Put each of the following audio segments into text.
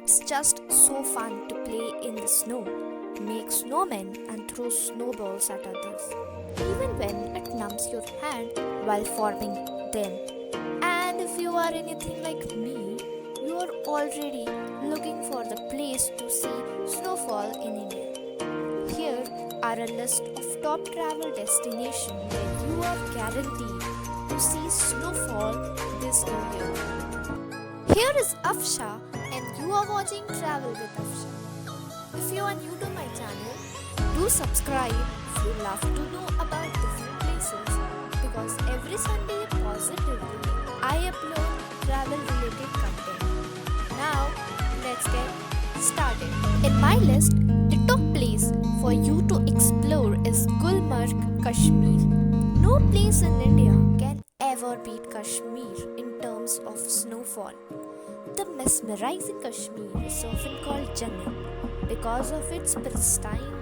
It's just so fun to play in the snow, make snowmen, and throw snowballs at others, even when it numbs your hand while forming them. And if you are anything like me, you are already looking for the place to see snowfall in India. Here are a list of top travel destinations where you are guaranteed to see snowfall this new year. Here is Afsha, and you are watching Travel with Afsha. If you are new to my channel, do subscribe if you love to know about different places, because every Sunday positively I upload travel related content. Now let's get started. In my list, the top place for you to explore is Gulmarg, Kashmir. No place in India can ever beat Kashmir in terms of snowfall. The mesmerizing Kashmir is often called Jannat because of its pristine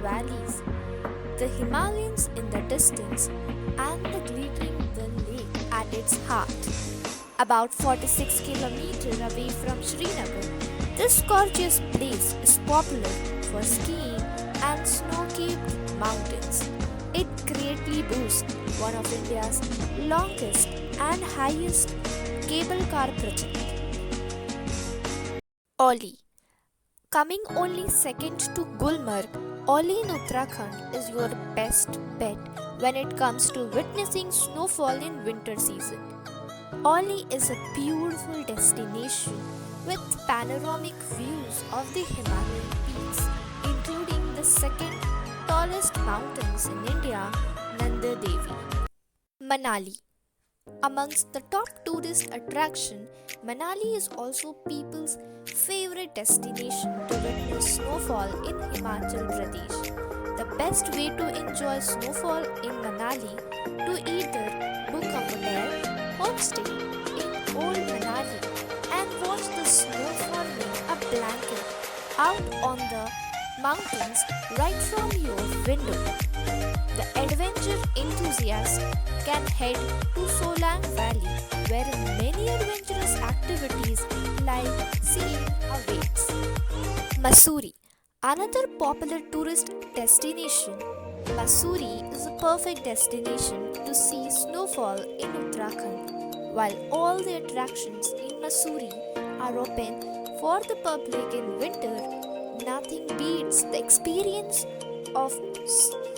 valleys, the Himalayas in the distance, and the glittering Dal Lake at its heart. About 46 kilometers away from Srinagar, this gorgeous place is popular for skiing and snow-capped mountains. It greatly boasts one of India's longest and highest cable car project. Oli. Coming only second to Gulmarg, Oli in Uttarakhand is your best bet when it comes to witnessing snowfall in winter season. Oli is a beautiful destination with panoramic views of the Himalayan peaks, including the second tallest mountains in India, Nanda Devi. Manali. Amongst the top tourist attraction, Manali is also people's favorite destination to witness snowfall in Himachal Pradesh. The best way to enjoy snowfall in Manali to either book a hotel, homestay in Old Manali and watch the snow forming a blanket out on the mountains right from your window. The adventure enthusiast can head to Solang Valley, where many adventurous activities like skiing awaits. Mussoorie, another popular tourist destination. Mussoorie is a perfect destination to see snowfall in Uttarakhand. While all the attractions in Mussoorie are open for the public in winter, nothing beats the experience of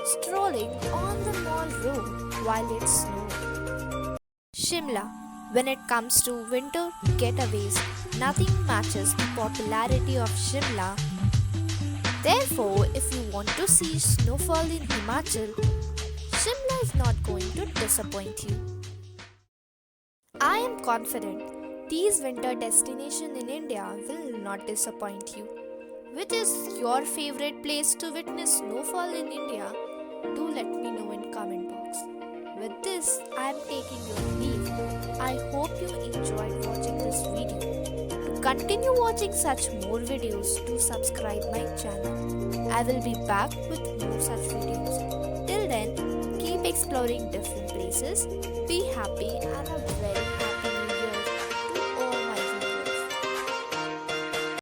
strolling on the mall road while it's snowing. Shimla. When it comes to winter getaways, nothing matches the popularity of Shimla. Therefore, if you want to see snowfall in Himachal, Shimla is not going to disappoint you. I am confident these winter destinations in India will not disappoint you. Which is your favorite place to witness snowfall in India? Do let me know in comment box. With this, I am taking your leave. I hope you enjoyed watching this video. To continue watching such more videos, do subscribe my channel. I will be back with more such videos. Till then, keep exploring different places. Be happy and a very